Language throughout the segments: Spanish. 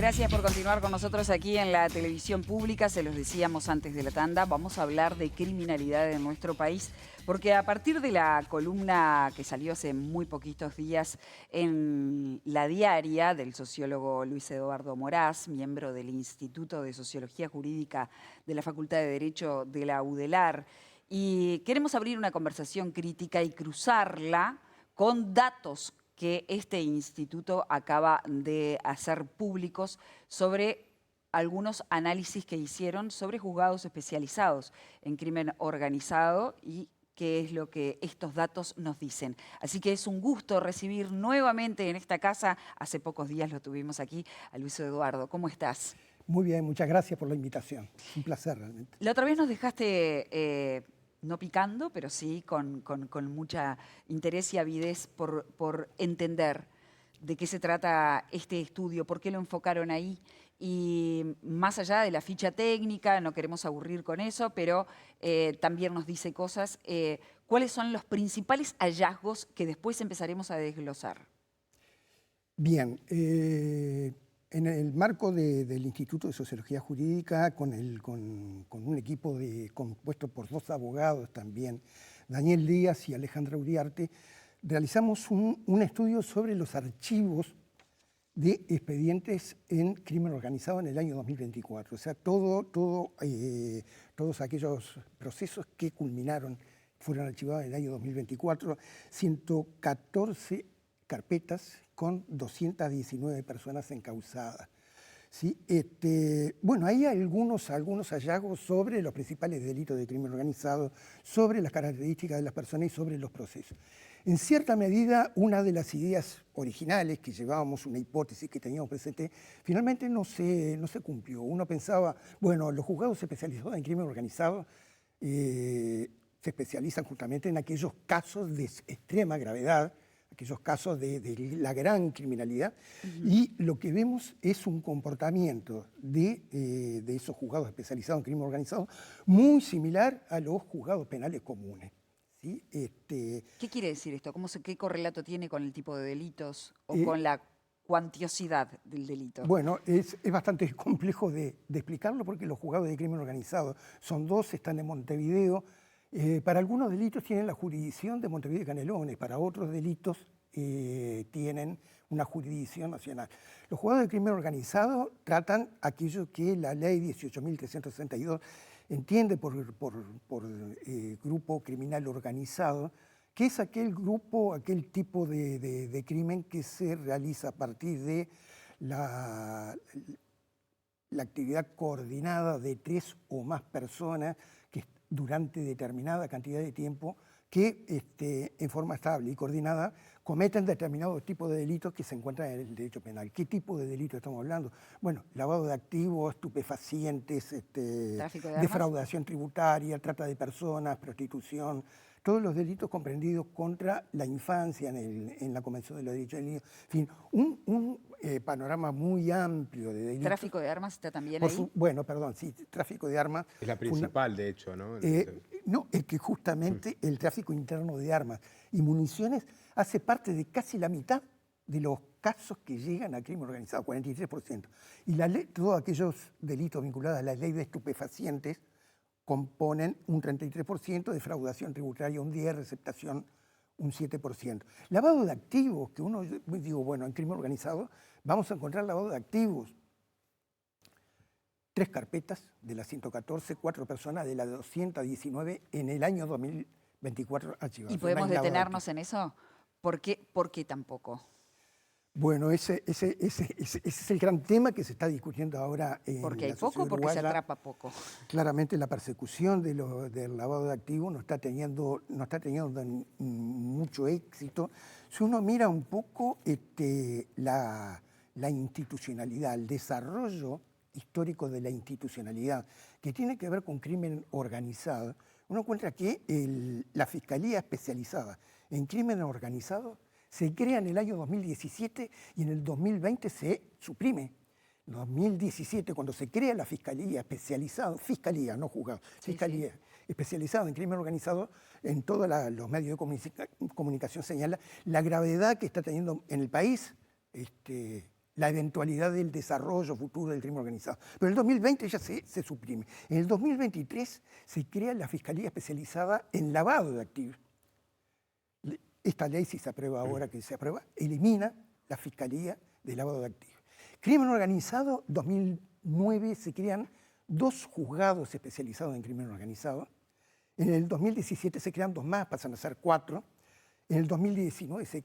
Gracias por continuar con nosotros aquí en la televisión pública. Se los decíamos antes de la tanda, vamos a hablar de criminalidad en nuestro país, porque a partir de la columna que salió hace muy poquitos días en La Diaria del sociólogo Luis Eduardo Moraz, miembro del Instituto de Sociología Jurídica de la Facultad de Derecho de la UDELAR, y queremos abrir una conversación crítica y cruzarla con datos que este instituto acaba de hacer públicos sobre algunos análisis que hicieron sobre juzgados especializados en crimen organizado y qué es lo que estos datos nos dicen. Así que es un gusto recibir nuevamente en esta casa, hace pocos días lo tuvimos aquí, a Luis Eduardo. ¿Cómo estás? Muy bien, muchas gracias por la invitación. Es un placer realmente. La otra vez nos dejaste no picando, pero sí con mucha interés y avidez por entender de qué se trata este estudio, por qué lo enfocaron ahí. Y más allá de la ficha técnica, no queremos aburrir con eso, pero también nos dice cosas. ¿Cuáles son los principales hallazgos que después empezaremos a desglosar? Bien, en el marco del Instituto de Sociología Jurídica, con un equipo compuesto por 2 abogados también, Daniel Díaz y Alejandra Uriarte, realizamos un estudio sobre los archivos de expedientes en crimen organizado en el año 2024. O sea, todos aquellos procesos que culminaron fueron archivados en el año 2024, 114 carpetas con 219 personas encausadas. ¿Sí? Bueno, hay algunos hallazgos sobre los principales delitos de crimen organizado, sobre las características de las personas y sobre los procesos. En cierta medida, una de las ideas originales que llevábamos, una hipótesis que teníamos presente, finalmente no se cumplió. Uno pensaba, bueno, los juzgados especializados en crimen organizado se especializan justamente en aquellos casos de extrema gravedad, aquellos casos de la gran criminalidad, y lo que vemos es un comportamiento de esos juzgados especializados en crimen organizado muy similar a los juzgados penales comunes. ¿Sí? ¿Qué quiere decir esto? ¿Qué correlato tiene con el tipo de delitos o con la cuantiosidad del delito? Bueno, es bastante complejo de explicarlo porque los juzgados de crimen organizado son 2, están en Montevideo. Para algunos delitos tienen la jurisdicción de Montevideo y Canelones, para otros delitos tienen una jurisdicción nacional. Los juzgados de crimen organizado tratan aquello que la ley 18.362 entiende por grupo criminal organizado, que es aquel tipo de crimen que se realiza a partir de la actividad coordinada de 3 o más personas que durante determinada cantidad de tiempo que en forma estable y coordinada cometen determinados tipos de delitos que se encuentran en el derecho penal. ¿Qué tipo de delitos estamos hablando? Bueno, lavado de activos, estupefacientes, defraudación tributaria, trata de personas, prostitución, todos los delitos comprendidos contra la infancia en la Convención de los Derechos del Niño. En fin, un panorama muy amplio de delitos. ¿Tráfico de armas está también ahí? Bueno, perdón, sí, tráfico de armas. Es la principal, de hecho, ¿no? No, es que justamente el tráfico interno de armas y municiones hace parte de casi la mitad de los casos que llegan a crimen organizado, 43%. Y todos aquellos delitos vinculados a la ley de estupefacientes componen un 33%, defraudación tributaria un 10%, receptación un 7%. Lavado de activos, que uno digo, bueno, en crimen organizado vamos a encontrar lavado de activos. 3 carpetas de las 114, 4 personas de las 219 en el año 2024 archivadas. ¿Y podemos detenernos en eso? ¿Por qué tampoco? Bueno, ese es el gran tema que se está discutiendo ahora en ¿Porque hay la poco sociedad o porque se uruguaya. atrapa poco? Claramente la persecución del lavado de activos no está teniendo mucho éxito. Si uno mira un poco la institucionalidad, el desarrollo histórico de la institucionalidad, que tiene que ver con crimen organizado, uno encuentra que la Fiscalía Especializada en Crimen Organizado se crea en el año 2017 y en el 2020 se suprime. En 2017, cuando se crea la Fiscalía Especializada, Fiscalía, no juzgado, Fiscalía Especializada en Crimen Organizado, en todos los medios de comunicación señala la gravedad que está teniendo en el país la eventualidad del desarrollo futuro del crimen organizado. Pero en el 2020 ya se suprime. En el 2023 se crea la Fiscalía Especializada en Lavado de Activos. Esta ley, si se aprueba ahora que se aprueba, elimina la Fiscalía de Lavado de Activos. Crimen organizado, 2009 se crean 2 juzgados especializados en crimen organizado. En el 2017 se crean 2 más, pasan a ser 4. En el 2019 se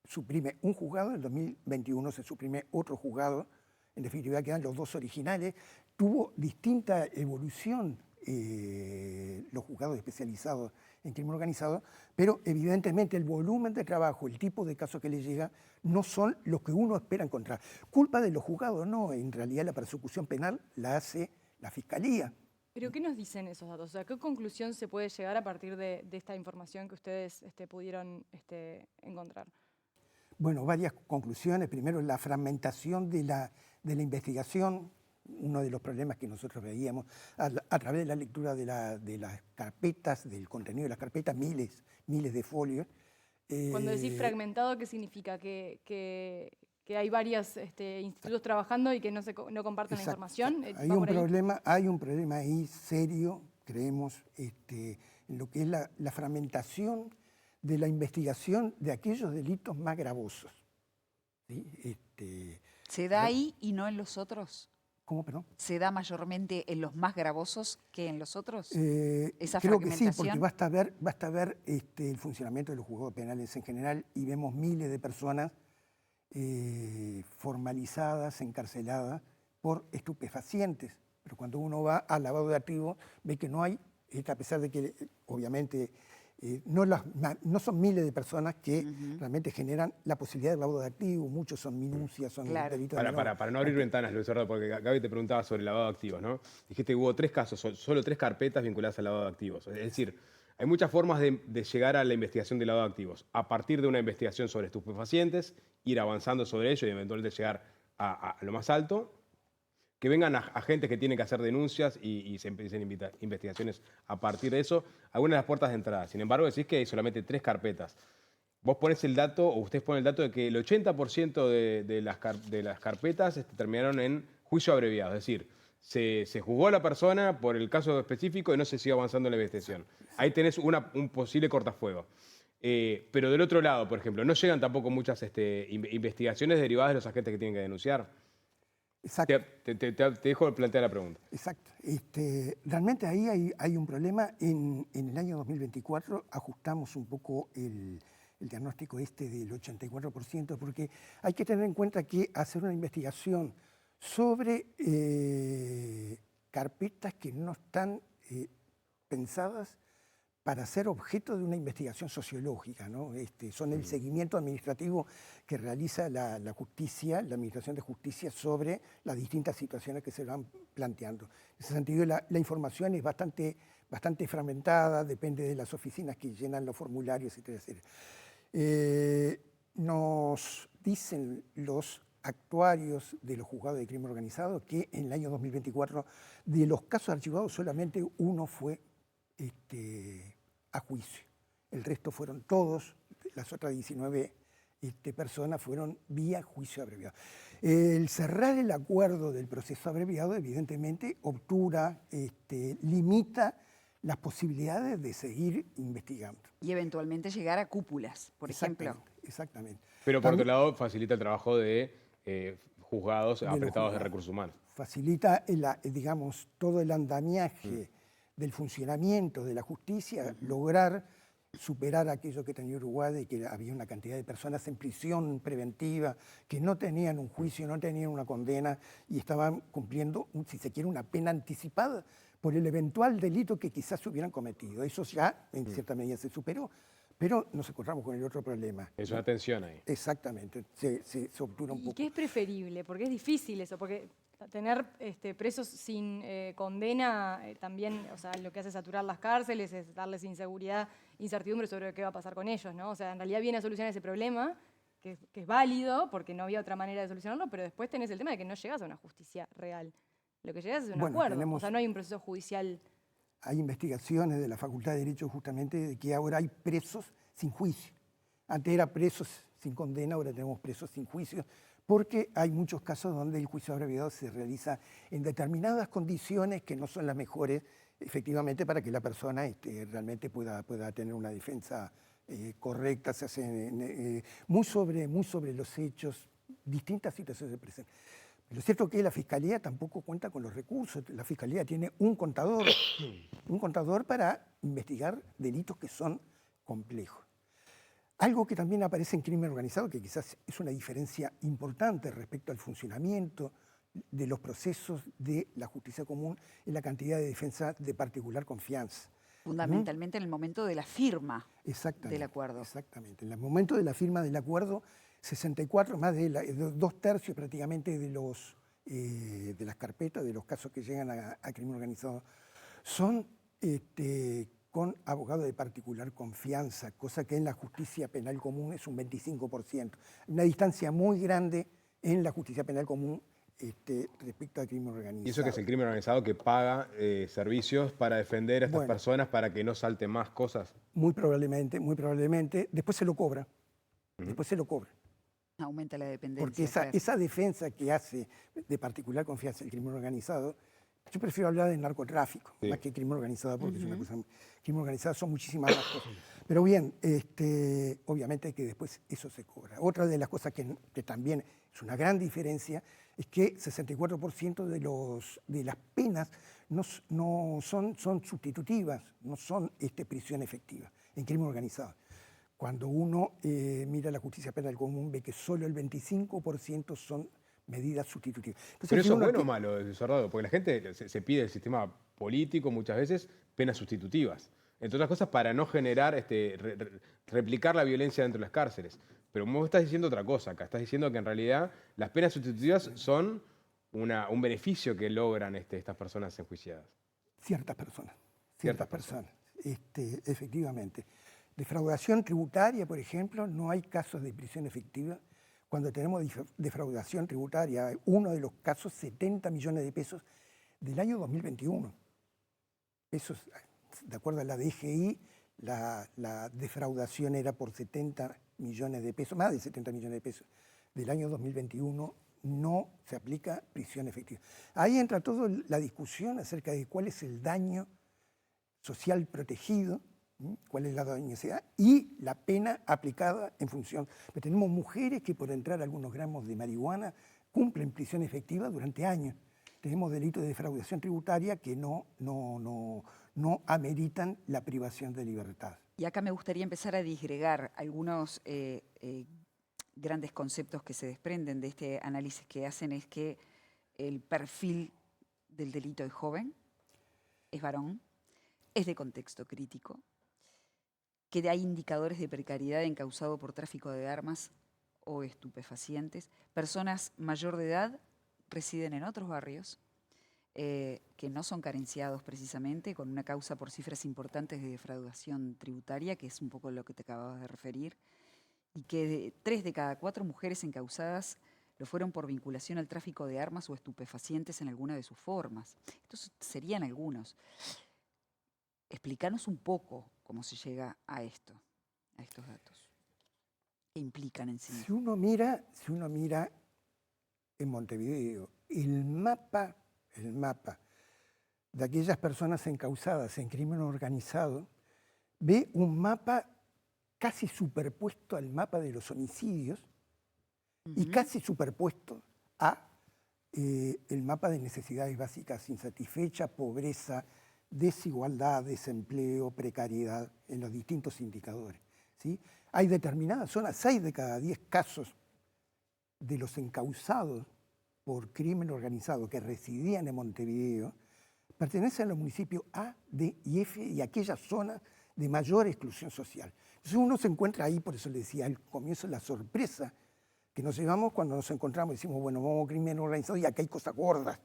suprime un juzgado, en el 2021 se suprime otro juzgado. En definitiva quedan los 2 originales. Tuvo distinta evolución los juzgados especializados en crimen organizado, pero evidentemente el volumen de trabajo, el tipo de casos que le llega, no son los que uno espera encontrar. Culpa de los juzgados, no, en realidad la persecución penal la hace la Fiscalía. ¿Pero qué nos dicen esos datos? O sea, ¿qué conclusión se puede llegar a partir de esta información que ustedes pudieron encontrar? Bueno, varias conclusiones. Primero, la fragmentación de la investigación. Uno de los problemas que nosotros veíamos a través de la lectura de las carpetas, del contenido de las carpetas, miles de folios. Cuando decís fragmentado, ¿qué significa? ¿Que hay varios institutos trabajando y que no comparten la información? Hay un problema ahí serio, creemos, en lo que es la fragmentación de la investigación de aquellos delitos más gravosos. ¿Sí? ¿Se da ahí y no en los otros? ¿Cómo, perdón? ¿Se da mayormente en los más gravosos que en los otros? ¿Esa creo que sí, fragmentación? porque basta ver el funcionamiento de los juzgados penales en general y vemos miles de personas formalizadas, encarceladas por estupefacientes. Pero cuando uno va al lavado de activos, ve que no hay, a pesar de que obviamente no son miles de personas que realmente generan la posibilidad de lavado de activos, muchos son minucias, son delitos. Para no abrir ventanas, Luis Eduardo, porque Gaby te preguntaba sobre el lavado de activos, ¿no? Dijiste que hubo 3 casos, solo 3 carpetas vinculadas al lavado de activos. Es decir, hay muchas formas de llegar a la investigación del lavado de activos. A partir de una investigación sobre estupefacientes, ir avanzando sobre ello y eventualmente llegar a lo más alto. Que vengan agentes que tienen que hacer denuncias y se empiecen investigaciones a partir de eso. Algunas de las puertas de entrada. Sin embargo, decís que hay solamente 3 carpetas. Vos ponés el dato, o ustedes ponen el dato de que el 80% de las carpetas terminaron en juicio abreviado. Es decir, se juzgó a la persona por el caso específico y no se sigue avanzando en la investigación. Ahí tenés un posible cortafuego. Pero del otro lado, por ejemplo, no llegan tampoco muchas investigaciones derivadas de los agentes que tienen que denunciar. Exacto. Te dejo plantear la pregunta. Exacto. Realmente ahí hay un problema. En el año 2024 ajustamos un poco el diagnóstico del 84%, porque hay que tener en cuenta que hacer una investigación sobre carpetas que no están pensadas para ser objeto de una investigación sociológica, ¿no? Son el seguimiento administrativo que realiza la justicia, la Administración de Justicia, sobre las distintas situaciones que se van planteando. En ese sentido, la información es bastante fragmentada, depende de las oficinas que llenan los formularios, etcétera. Nos dicen los actuarios de los juzgados de crimen organizado que en el año 2024, de los casos archivados, solamente uno fue a juicio. El resto fueron todos, las otras 19 personas fueron vía juicio abreviado. El cerrar el acuerdo del proceso abreviado, evidentemente, obtura, limita las posibilidades de seguir investigando. Y eventualmente llegar a cúpulas, por ejemplo. Exactamente. Pero por otro lado, facilita el trabajo de juzgados apretados de recursos humanos. Facilita, digamos, todo el andamiaje del funcionamiento de la justicia, lograr superar aquello que tenía Uruguay, de que había una cantidad de personas en prisión preventiva que no tenían un juicio, no tenían una condena y estaban cumpliendo, si se quiere, una pena anticipada por el eventual delito que quizás hubieran cometido. Eso ya, en cierta medida, se superó, pero nos encontramos con el otro problema. Es una tensión ahí. Exactamente, se obtura un poco. ¿Y qué es preferible? Porque es difícil eso, porque tener presos sin condena también, o sea, lo que hace es saturar las cárceles, es darles inseguridad, incertidumbre sobre qué va a pasar con ellos, ¿no? O sea, en realidad viene a solucionar ese problema, que es válido, porque no había otra manera de solucionarlo, pero después tenés el tema de que no llegas a una justicia real. Lo que llegas es un acuerdo, o sea, no hay un proceso judicial. Hay investigaciones de la Facultad de Derecho justamente de que ahora hay presos sin juicio. Antes era presos sin condena, ahora tenemos presos sin juicio, porque hay muchos casos donde el juicio abreviado se realiza en determinadas condiciones que no son las mejores, efectivamente, para que la persona realmente pueda tener una defensa correcta. Se hace muy sobre los hechos, distintas situaciones se presentan. Lo cierto es que la Fiscalía tampoco cuenta con los recursos. La Fiscalía tiene un contador para investigar delitos que son complejos. Algo que también aparece en crimen organizado, que quizás es una diferencia importante respecto al funcionamiento de los procesos de la justicia común, es la cantidad de defensa de particular confianza. Fundamentalmente en el momento de la firma del acuerdo. Exactamente. En el momento de la firma del acuerdo, 64, más de 2/3 prácticamente de las carpetas, de los casos que llegan a crimen organizado, son con abogado de particular confianza, cosa que en la justicia penal común es un 25%. Una distancia muy grande en la justicia penal común respecto al crimen organizado. Y eso que es el crimen organizado que paga servicios para defender a estas personas para que no salten más cosas. Muy probablemente. Después se lo cobra. Aumenta la dependencia. Porque esa defensa que hace de particular confianza el crimen organizado, yo prefiero hablar de narcotráfico, más que crimen organizado, porque es una cosa, crimen organizado son muchísimas más cosas. Pero bien, obviamente que después eso se cobra. Otra de las cosas que también es una gran diferencia es que 64% de las penas no son sustitutivas, no son prisión efectiva en crimen organizado. Cuando uno mira la justicia penal común, ve que solo el 25% son medidas sustitutivas. Entonces, pero eso es bueno o malo, Sorrado, porque la gente se pide el sistema político muchas veces penas sustitutivas. Entre otras cosas, para no generar, replicar la violencia dentro de las cárceles. Pero vos estás diciendo otra cosa acá. Estás diciendo que en realidad las penas sustitutivas son un beneficio que logran estas personas enjuiciadas. Ciertas personas. Efectivamente. Defraudación tributaria, por ejemplo, no hay casos de prisión efectiva. Cuando tenemos defraudación tributaria, uno de los casos, 70 millones de pesos del año 2021. Esos, de acuerdo a la DGI, la defraudación era por 70 millones de pesos, más de 70 millones de pesos. Del año 2021 no se aplica prisión efectiva. Ahí entra toda la discusión acerca de cuál es el daño social protegido, cuál es la dañosidad y la pena aplicada en función. Pero tenemos mujeres que por entrar algunos gramos de marihuana cumplen prisión efectiva durante años. Tenemos delitos de defraudación tributaria que no ameritan la privación de libertad. Y acá me gustaría empezar a disgregar algunos grandes conceptos que se desprenden de este análisis que hacen. Es que el perfil del delito es joven, es varón, es de contexto crítico, que hay indicadores de precariedad encausado por tráfico de armas o estupefacientes, personas mayor de edad residen en otros barrios que no son carenciados precisamente, con una causa por cifras importantes de defraudación tributaria, que es un poco lo que te acababas de referir, y que 3 de cada 4 mujeres encausadas lo fueron por vinculación al tráfico de armas o estupefacientes en alguna de sus formas. Estos serían algunos. Explícanos un poco cómo se llega a estos datos. ¿Qué implican en sí? Si uno mira en Montevideo, el mapa de aquellas personas encausadas en crimen organizado, ve un mapa casi superpuesto al mapa de los homicidios y casi superpuesto a el mapa de necesidades básicas insatisfechas, pobreza, desigualdad, desempleo, precariedad en los distintos indicadores, ¿sí? Hay determinadas zonas, 6 de cada 10 casos de los encausados por crimen organizado que residían en Montevideo pertenecen a los municipios A, D y F y aquellas zonas de mayor exclusión social. Entonces uno se encuentra ahí, por eso le decía al comienzo, la sorpresa que nos llevamos cuando nos encontramos y decimos, bueno, vamos a crimen organizado y acá hay cosas gordas.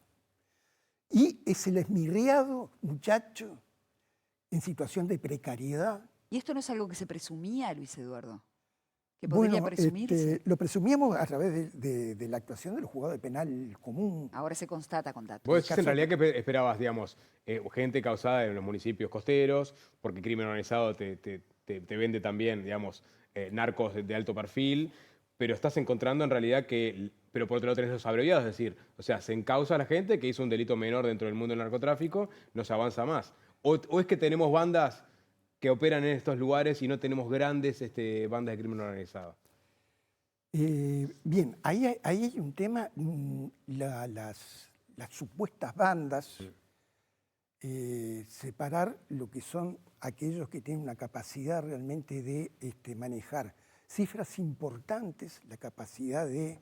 Y es el esmirriado muchacho en situación de precariedad. ¿Y esto no es algo que se presumía, Luis Eduardo? ¿Que podría presumirse? Lo presumíamos a través de la actuación de los juzgados de penal común. Ahora se constata con datos. Vos decís en realidad que esperabas, digamos, gente causada en los municipios costeros, porque crimen organizado te vende también, digamos, narcos de alto perfil, pero estás encontrando en realidad que pero por otro lado tenés los abreviados, es decir, o sea, se encausa a la gente que hizo un delito menor dentro del mundo del narcotráfico, no se avanza más. O es que tenemos bandas que operan en estos lugares y no tenemos grandes bandas de crimen organizado. Bien, ahí hay un tema, las supuestas bandas, separar lo que son aquellos que tienen una capacidad realmente de manejar cifras importantes, la capacidad de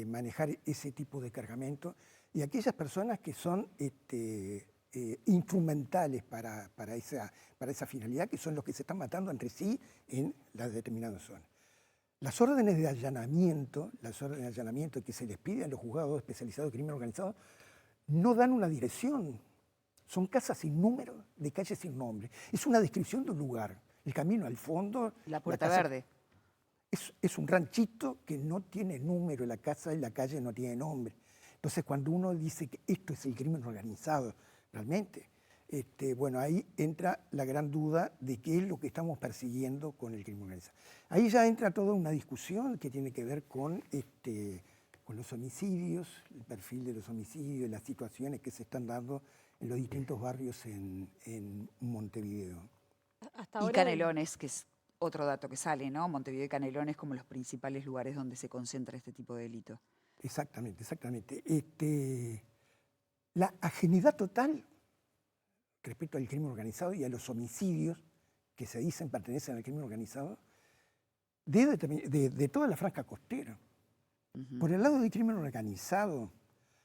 manejar ese tipo de cargamento, y aquellas personas que son instrumentales para esa finalidad, que son los que se están matando entre sí en las determinadas zonas. Las órdenes de allanamiento que se les pide a los juzgados especializados de crimen organizado no dan una dirección. Son casas sin número, de calles sin nombre. Es una descripción de un lugar. El camino al fondo. La Puerta Verde. Es un ranchito que no tiene número, la casa y la calle no tiene nombre. Entonces, cuando uno dice que esto es el crimen organizado, realmente, bueno, ahí entra la gran duda de qué es lo que estamos persiguiendo con el crimen organizado. Ahí ya entra toda una discusión que tiene que ver con los homicidios, el perfil de los homicidios, las situaciones que se están dando en los distintos barrios en Montevideo. Hasta Y ahora Canelones, que es otro dato que sale, ¿no? Montevideo y Canelones como los principales lugares donde se concentra este tipo de delito. Exactamente, exactamente. La ajenidad total respecto al crimen organizado y a los homicidios que se dicen pertenecen al crimen organizado de toda la franja costera. Por el lado del crimen organizado,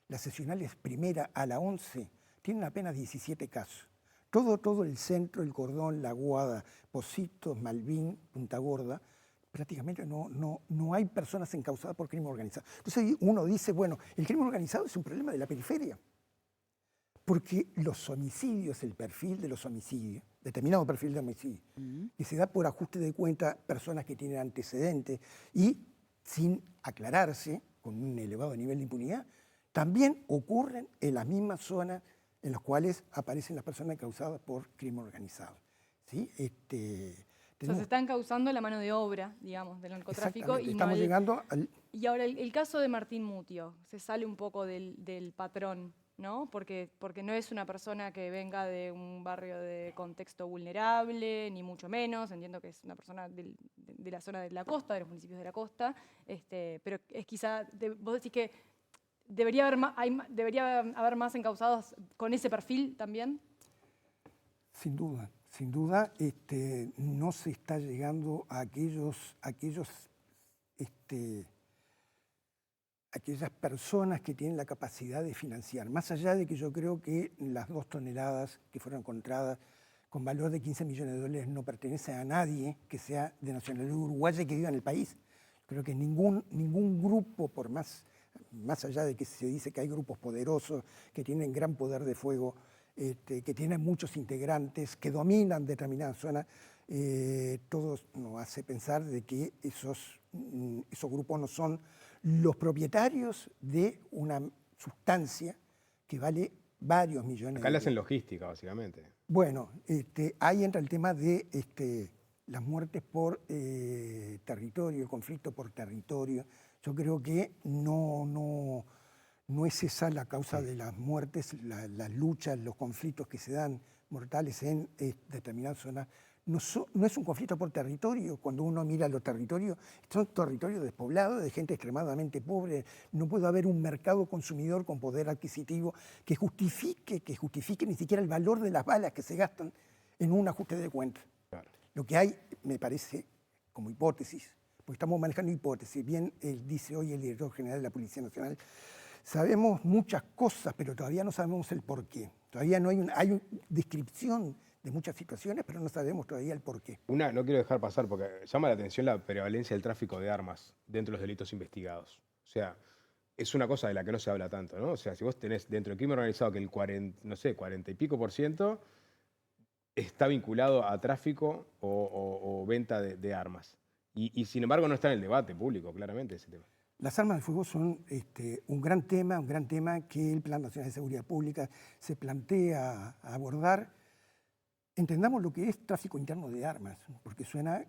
las seccionales primera a la 11 tienen apenas 17 casos. Todo el centro, el Cordón, La Guada, Pocitos, Malvin, Punta Gorda, prácticamente no hay personas encausadas por crimen organizado. Entonces uno dice, bueno, el crimen organizado es un problema de la periferia. Porque los homicidios, el perfil de los homicidios, determinado perfil de homicidio, que se da por ajuste de cuenta personas que tienen antecedentes y sin aclararse, con un elevado nivel de impunidad, también ocurren en las mismas zonas en las cuales aparecen las personas causadas por crimen organizado. ¿Sí? o sea, se está encauzando la mano de obra, digamos, del narcotráfico. Y estamos llegando al... Y ahora, el caso de Martín Mutio, se sale un poco del patrón, ¿no? Porque no es una persona que venga de un barrio de contexto vulnerable, ni mucho menos. Entiendo que es una persona de la zona de la costa, de los municipios de la costa. Pero es quizá, vos decís que debería haber más encausados con ese perfil también. Sin duda. No se está llegando a aquellas personas que tienen la capacidad de financiar. Más allá de que yo creo que las 2 toneladas que fueron encontradas con valor de 15 millones de dólares no pertenecen a nadie que sea de nacionalidad uruguaya y que viva en el país. Creo que ningún grupo, por más allá de que se dice que hay grupos poderosos que tienen gran poder de fuego, que tienen muchos integrantes, que dominan determinadas zonas, todos nos hace pensar de que esos grupos no son los propietarios de una sustancia que vale varios millones de Acá le dólares. hacen logística, básicamente. Bueno, ahí entra el tema de las muertes por territorio, el conflicto por territorio. Yo creo que no es esa la causa de las muertes, las luchas, los conflictos que se dan mortales en determinadas zonas. No es un conflicto por territorio. Cuando uno mira los territorios, son territorios despoblados, de gente extremadamente pobre. No puede haber un mercado consumidor con poder adquisitivo que justifique ni siquiera el valor de las balas que se gastan en un ajuste de cuentas. Claro. Lo que hay, me parece, como hipótesis, porque estamos manejando hipótesis, bien dice hoy el director general de la Policía Nacional, sabemos muchas cosas, pero todavía no sabemos el porqué. Todavía no hay una descripción de muchas situaciones, pero no sabemos todavía el porqué. No quiero dejar pasar, porque llama la atención la prevalencia del tráfico de armas dentro de los delitos investigados. O sea, es una cosa de la que no se habla tanto, ¿no? O sea, si vos tenés dentro del crimen organizado que el 40 y pico % está vinculado a tráfico o venta de armas. Y sin embargo no está en el debate público, claramente, ese tema. Las armas de fuego son un gran tema que el Plan Nacional de Seguridad Pública se plantea abordar. Entendamos lo que es tráfico interno de armas, porque suena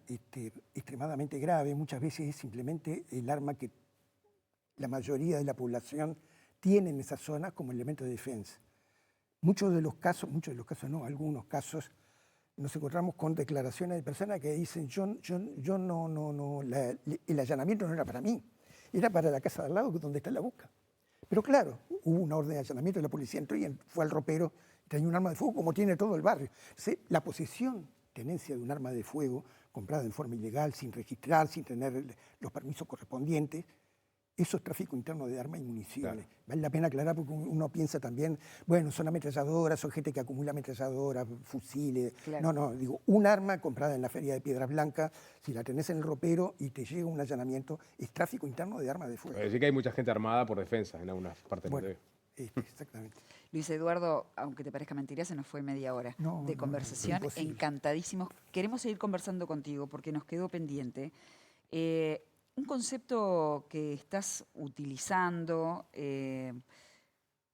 extremadamente grave. Muchas veces es simplemente el arma que la mayoría de la población tienen esas zonas como elemento de defensa. Muchos de los casos no, algunos casos, nos encontramos con declaraciones de personas que dicen, el allanamiento no era para mí, era para la casa de al lado donde está la busca. Pero claro, hubo una orden de allanamiento de la policía, entró y fue al ropero, tenía un arma de fuego como tiene todo el barrio. La posesión, tenencia de un arma de fuego comprada en forma ilegal, sin registrar, sin tener los permisos correspondientes, eso es tráfico interno de armas y municiones. Claro. Vale la pena aclarar porque uno piensa también, bueno, son ametralladoras, son gente que acumula ametralladoras, fusiles. Claro. No, digo, un arma comprada en la feria de Piedras Blancas, si la tenés en el ropero y te llega un allanamiento, es tráfico interno de armas de fuego. Es decir que hay mucha gente armada por defensa en algunas partes del Exactamente. Luis Eduardo, aunque te parezca mentira, se nos fue media hora de conversación. Encantadísimos. Queremos seguir conversando contigo porque nos quedó pendiente. Un concepto que estás utilizando, que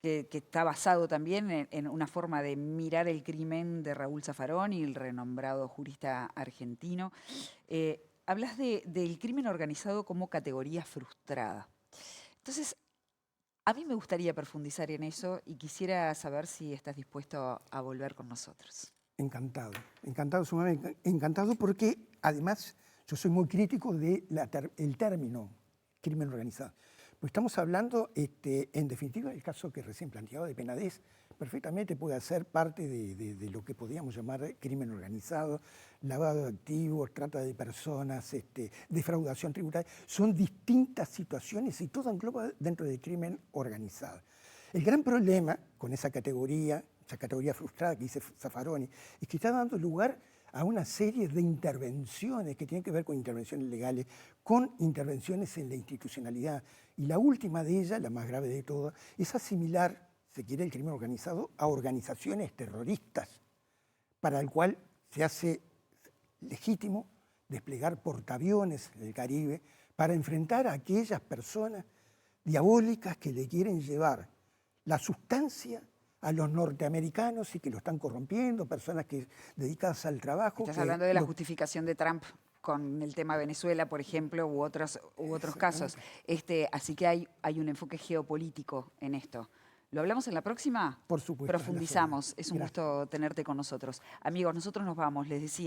está basado también en una forma de mirar el crimen de Raúl Zaffaroni, el renombrado jurista argentino. Hablas del crimen organizado como categoría frustrada. Entonces, a mí me gustaría profundizar en eso y quisiera saber si estás dispuesto a volver con nosotros. Encantado, sumamente encantado porque además yo soy muy crítico del término crimen organizado. Pues estamos hablando, en definitiva, el caso que recién planteado de Penades, perfectamente puede ser parte de lo que podríamos llamar crimen organizado, lavado de activos, trata de personas, defraudación tributaria. Son distintas situaciones y todo engloba dentro del crimen organizado. El gran problema con esa categoría frustrada que dice Zaffaroni, es que está dando lugar a una serie de intervenciones que tienen que ver con intervenciones legales, con intervenciones en la institucionalidad. Y la última de ellas, la más grave de todas, es asimilar, se quiere, el crimen organizado a organizaciones terroristas, para el cual se hace legítimo desplegar portaaviones en el Caribe para enfrentar a aquellas personas diabólicas que le quieren llevar la sustancia a los norteamericanos y que lo están corrompiendo, personas que dedicadas al trabajo. Estás hablando de la justificación de Trump con el tema Venezuela, por ejemplo, u otros casos. Así que hay un enfoque geopolítico en esto. ¿Lo hablamos en la próxima? Por supuesto. Profundizamos. Es un gusto tenerte con nosotros. Amigos, nosotros nos vamos, les decía.